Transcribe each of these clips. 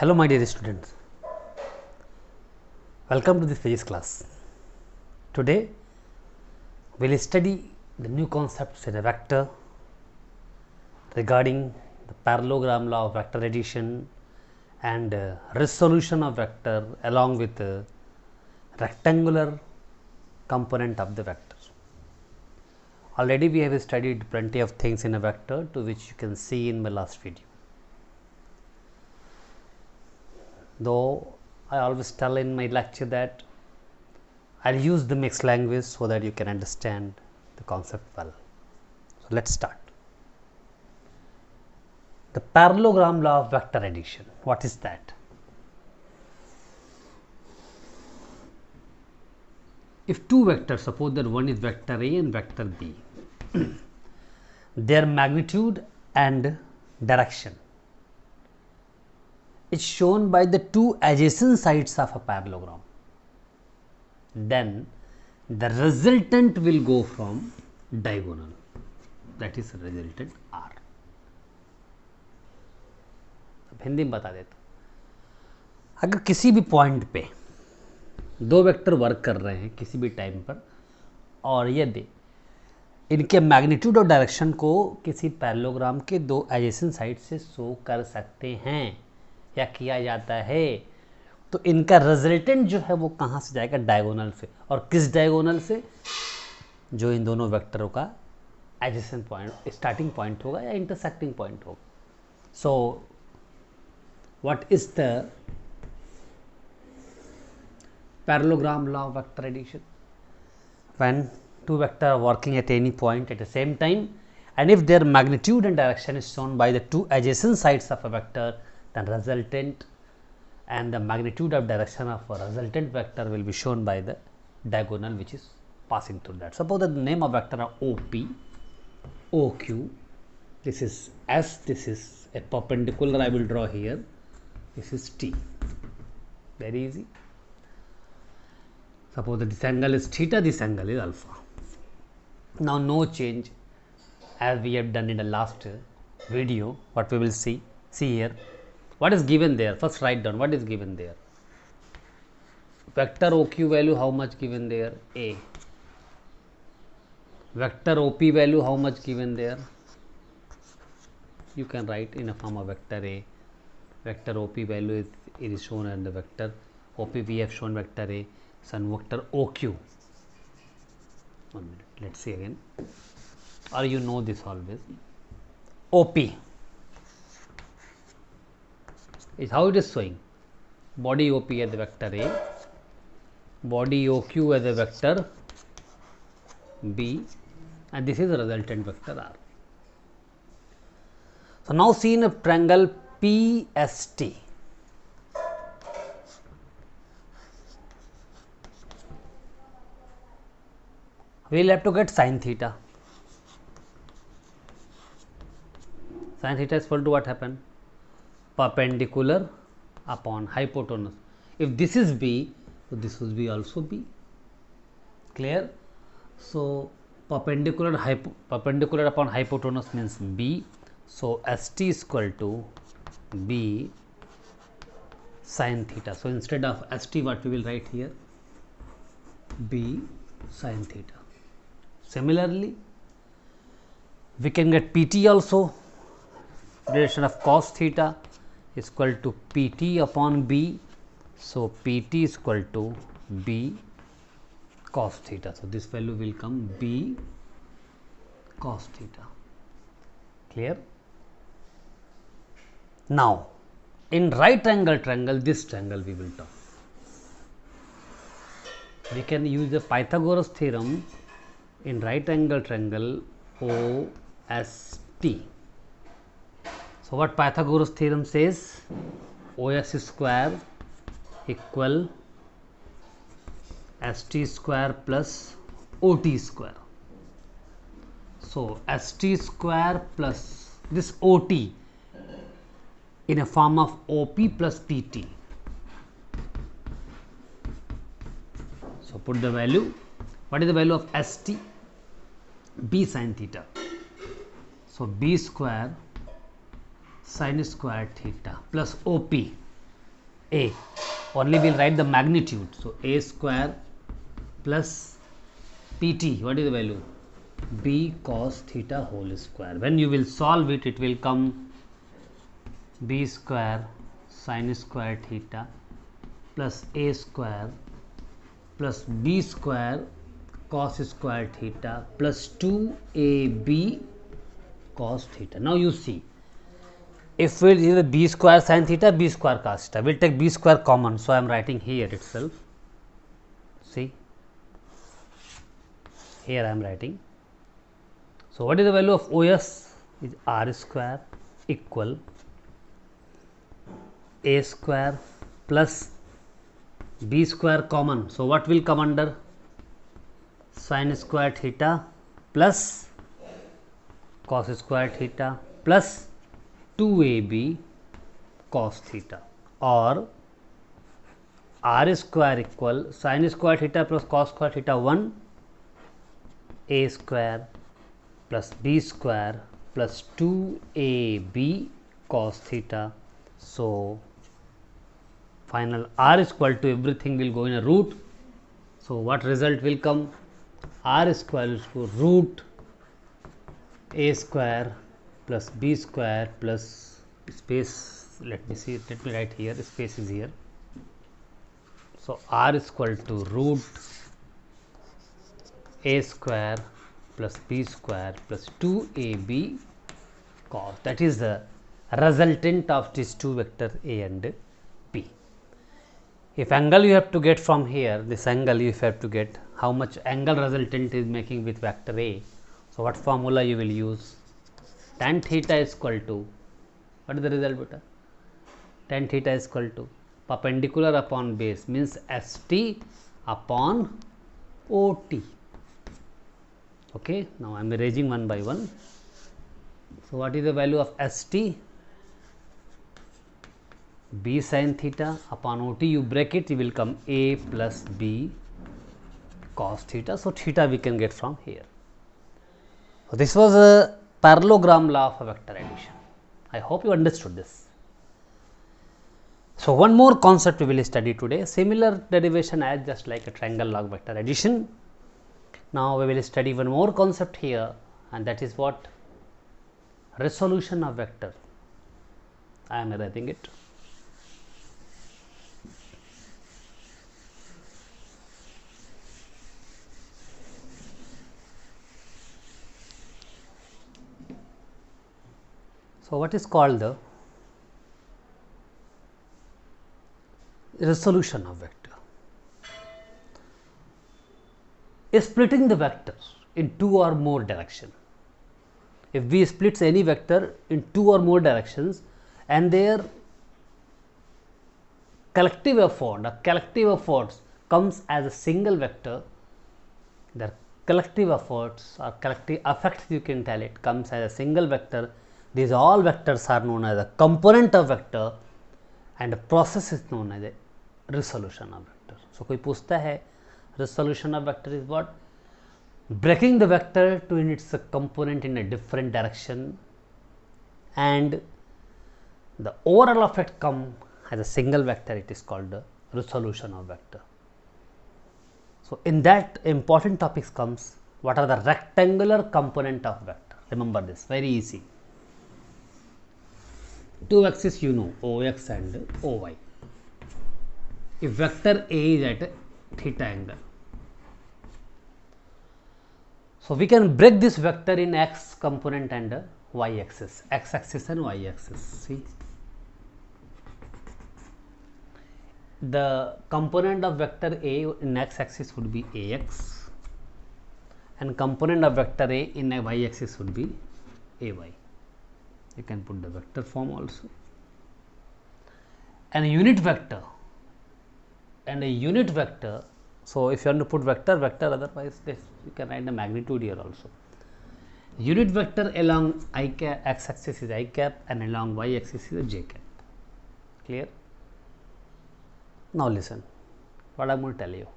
Hello my dear students, welcome to this physics class. Today we will study the new concepts in a vector regarding the parallelogram law of vector addition and resolution of vector along with the rectangular component of the vector. Already we have studied plenty of things in a vector, to which you can see in my last video. Though I always tell in my lecture that I will use the mixed language so that you can understand the concept well. So, let us start. The parallelogram law of vector addition, what is that? If two vectors, suppose that one is vector A and vector B, their magnitude and direction is shown by the two adjacent sides of a parallelogram, then the resultant will go from diagonal, that is resultant R. अब हिंदी में बता देता हूँ, अगर किसी भी point पे दो वेक्टर वर्क कर रहे हैं किसी भी टाइम पर और यदि इनके मैग्नीट्यूड और डायरेक्शन को किसी पैरेललोग्राम के दो एडजेसेंट साइड से शो कर सकते हैं या किया जाता है, तो इनका रिजल्टेंट जो है वो कहाँ से जाएगा? डायगोनल से। और किस डायगोनल से? जो इन दोनों वेक्टरों का एडजेसेंट पॉइंट, स्टार्टिंग पॉइंट होगा या इंटरसेक्टिंग पॉइंट होगा। So what is the parallelogram law of vector addition? When two vectors are working at any point at the same time, and if their magnitude and direction is shown by the two adjacent sides of a vector, then resultant and the magnitude of direction of a resultant vector will be shown by the diagonal which is passing through that. Suppose that the name of vector are OP, OQ, this is S, this is a perpendicular I will draw here, this is T. Very easy. Suppose that this angle is theta, this angle is alpha. Now no change as we have done in the last video. What we will see here, what is given there? First write down what is given there. Vector OQ value how much given there? A. Vector OP value how much given there? You can write in a form of vector A. Vector OP value is shown in the vector OP, we have shown vector A. Sun vector OQ. 1 minute, let's see again, or you know this always. OP is how it is showing. Body OP as a vector A, body OQ as a vector B, and this is the resultant vector R. So now see in a triangle PST. We will have to get sin theta. Sin theta is equal to what happened? Perpendicular upon hypotenuse. If this is B, so this will be also B. Clear? So perpendicular upon hypotenuse means B. So ST is equal to B sin theta. So instead of ST, what we will write here? B sin theta. Similarly, we can get PT also. Relation of cos theta is equal to PT upon B. So PT is equal to B cos theta. So this value will come B cos theta. Clear? Now, in right angle triangle, this triangle we will talk. We can use the Pythagoras theorem in right angle triangle OST. So what Pythagoras theorem says? OS square equal ST square plus OT square. So ST square plus this OT in a form of OP plus PT. So put the value. What is the value of ST? B sin theta. So B square sin square theta plus OP A, only we will write the magnitude. So, A square plus PT, what is the value? B cos theta whole square. When you will solve it, it will come B square sin square theta plus A square plus B square cos square theta plus 2AB cos theta. Now, you see, if we will B square sin theta, B square cos theta, we will take B square common. So, I am writing here itself. See, here I am writing. So, what is the value of OS? Is R square equal A square plus B square common. So, what will come under? Sin square theta plus cos square theta plus 2AB cos theta, or R square equal sin square theta plus cos square theta 1 A square plus B square plus 2AB cos theta. So, final R is equal to, everything will go in a root. So, what result will come? R square is equal to root A square plus B square plus space, let me see, let me write here, space is here. So, R is equal to root A square plus B square plus 2AB cos, that is the resultant of these two vectors A and B. If angle you have to get from here, this angle you have to get how much angle resultant is making with vector A. So, what formula you will use? Tan theta is equal to, what is the result beta? Tan theta is equal to perpendicular upon base, means ST upon OT. Okay. Now, I am erasing one by one. So, what is the value of ST? B sin theta upon OT, you break it, you will come A plus B cos theta. So, theta we can get from here. So, this was a parallelogram law of a vector addition. I hope you understood this. So, one more concept we will study today, similar derivation as just like a triangle log vector addition. Now, we will study one more concept here, and that is what? Resolution of vector. I am writing it. So, what is called the resolution of vector? Is splitting the vector in two or more directions. If we split any vector in two or more directions and their collective effort, the collective efforts comes as a single vector, their collective efforts or collective effects, you can tell it, comes as a single vector. These all vectors are known as a component of vector, and the process is known as a resolution of vector. So, कोई पूछता है resolution of vector is what? Breaking the vector to in its component in a different direction, and the overall effect come as a single vector, it is called the resolution of vector. So, in that important topics comes what are the rectangular component of vector. Remember this, very easy. Two axes you know, OX and OY. If vector A is at a theta angle, so we can break this vector in x component and y axis, x axis and y axis. See, the component of vector A in x axis would be Ax, and component of vector A in a y axis would be Ay. You can put the vector form also. And a unit vector and a unit vector. So, if you want to put vector, otherwise this you can write the magnitude here also. Unit vector along I cap, x axis is I cap, and along y axis is a j cap. Clear? Now, listen what I am going to tell you.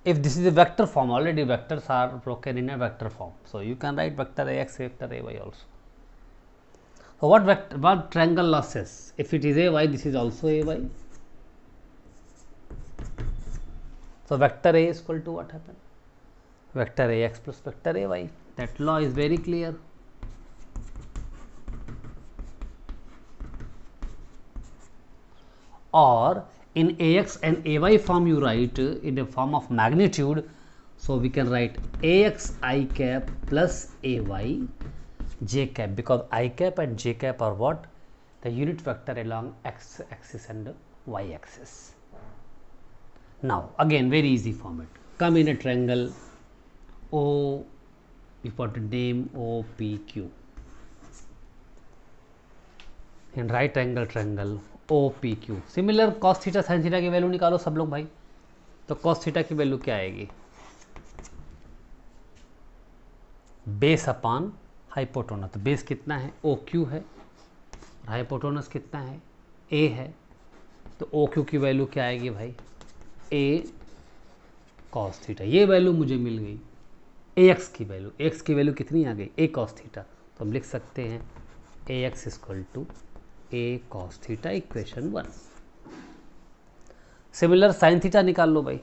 If this is a vector form, already vectors are broken in a vector form. So, you can write vector Ax, vector Ay also. So what triangle law says? If it is AY, this is also AY. So vector A is equal to what happened? Vector AX plus vector AY. That law is very clear. Or in AX and AY form you write in a form of magnitude. So we can write AX I cap plus AY j cap, because I cap and j cap are what? The unit vector along x axis and y axis. Now again very easy format. Come in a triangle O, important name OPQ. In right angle triangle OPQ. Similar cos theta sin theta की value निकालो सब लोग भाई. तो cos theta की value क्या आएगी? Base upon hypotenuse. तो बेस कितना है? OQ है. हाइपोटेनस कितना है? A है. तो OQ की वैल्यू क्या आएगी भाई? A cos theta. ये वैल्यू मुझे मिल गई. AX की वैल्यू. AX की वैल्यू कितनी आ गई? A cos theta. तो हम लिख सकते हैं AX equal to A cos theta, equation 1. Similar sine theta निकाल लो भाई.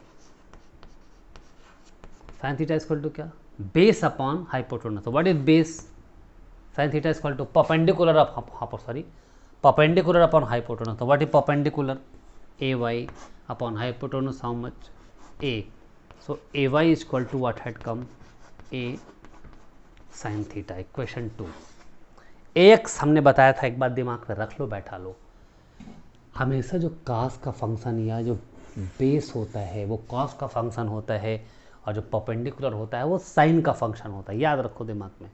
साइन थीटा इक्वल टू क्या? Base upon hypotenuse. तो what is base? Sine theta equal to perpendicular perpendicular upon hypotenuse. तो what is perpendicular? AY upon hypotenuse how much? A. So AY is equal to what had come? A sin theta, equation 2. AX हमने बताया था, एक बात दिमाग में रख लो, बैठा लो. हमेशा जो cos का फंक्शन या जो बेस होता है वो cos का फंक्शन होता है, और जो परपेंडिकुलर होता है वो साइन का फंक्शन होता है. याद रखो दिमाग में.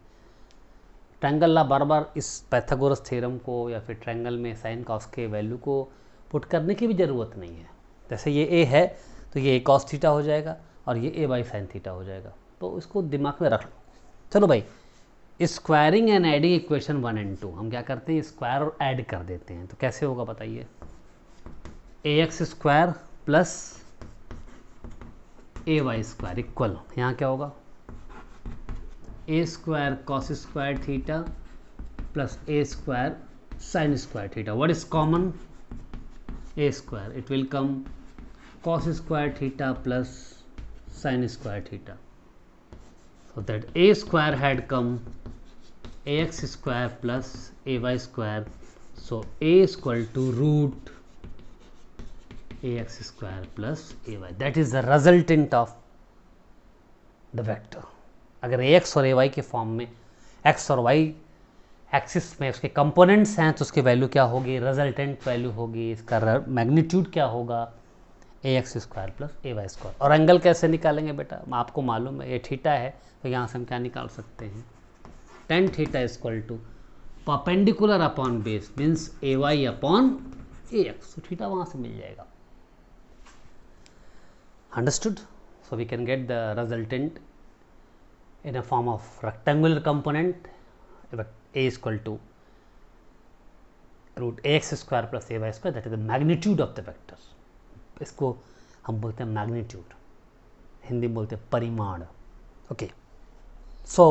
ट्रायंगल ला बार बार इस पाइथागोरस थ्योरम को या फिर ट्रायंगल में साइन cos के वैल्यू को पुट करने की भी ज़रूरत नहीं है. जैसे ये A है तो ये A cos थीटा हो जाएगा और ये A बाई साइन थीटा हो जाएगा. तो इसको दिमाग में रख लो. चलो भाई, squaring and adding equation 1 and 2. हम क्या करते हैं? स्क्वायर और ऐड कर देते हैं. तो कैसे होगा बताइए? AX square plus AY square equal, यहाँ क्या होगा? A square cos square theta plus A square sine square theta. What is common? A square. It will come cos square theta plus sin square theta. So that A square had come AX square plus AY square. So A is equal to root AX square plus AY. That is the resultant of the vector. अगर AX और AY के form में X और Y axis में उसके components हैं तो उसकी वैल्यू क्या होगी? रिजल्टेंट वैल्यू होगी. इसका मैग्नीट्यूड क्या होगा? AX square plus AY square. और एंगल कैसे निकालेंगे बेटा? आपको मालूम है ये थीटा है, तो यहाँ से हम क्या निकाल सकते हैं? tan थीटा equal to perpendicular upon base means AY अपॉन AX. तो थीटा वहाँ से मिल जाएगा. Understood? So we can get the resultant in a form of rectangular component. A equal to root AX square plus AY square. That is the magnitude of the vector. इसको हम बोलते हैं मैग्नीट्यूड, हिंदी में बोलते हैं परिमाण. Okay, so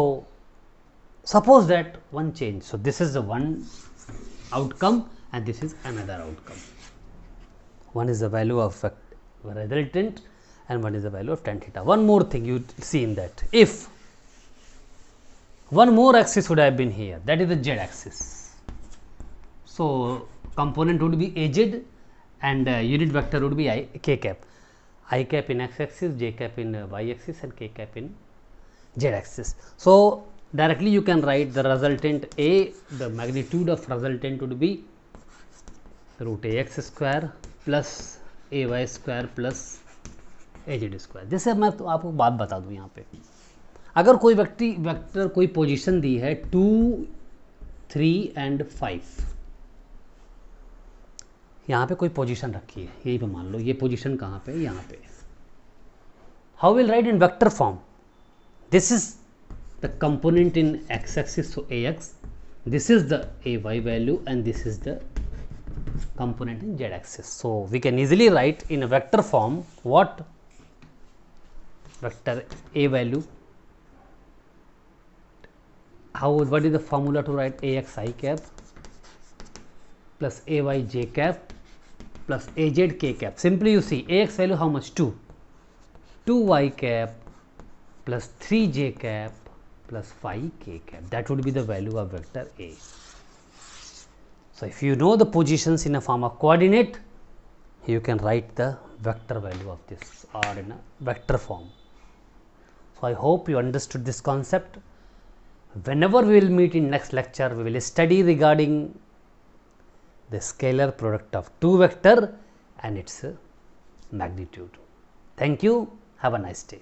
suppose that one change. So this is the one outcome and this is another outcome. One is the value of resultant and one is the value of tan theta. One more thing you see in that, if one more axis would have been here, that is the z axis. So component would be AZ and unit vector would be k cap. I cap in x axis, j cap in y axis and k cap in z axis. So directly you can write the resultant A, the magnitude of resultant would be root AX square plus AY square plus AZ square. जैसे मैं तो आपको बात बता दूं, यहाँ पे अगर कोई वेक्टर कोई पोजीशन दी है 2, 3 and 5, यहाँ पे कोई पोजीशन रखी है, यही पे मान लो ये पोजीशन कहाँ पे? यहाँ पे. How will write in vector form? This is the component in x axis, so AX, this is the AY value and this is the component in z axis. So we can easily write in a vector form what? Vector A value. What is the formula to write AX I cap plus ay j cap plus az k cap. Simply you see ax value how much? 2. 2y cap plus 3j cap plus 5k cap. That would be the value of vector A. So, if you know the positions in a form of coordinate, you can write the vector value of this or in a vector form. So, I hope you understood this concept. Whenever we will meet in next lecture, we will study regarding the scalar product of two vector and its magnitude. Thank you. Have a nice day.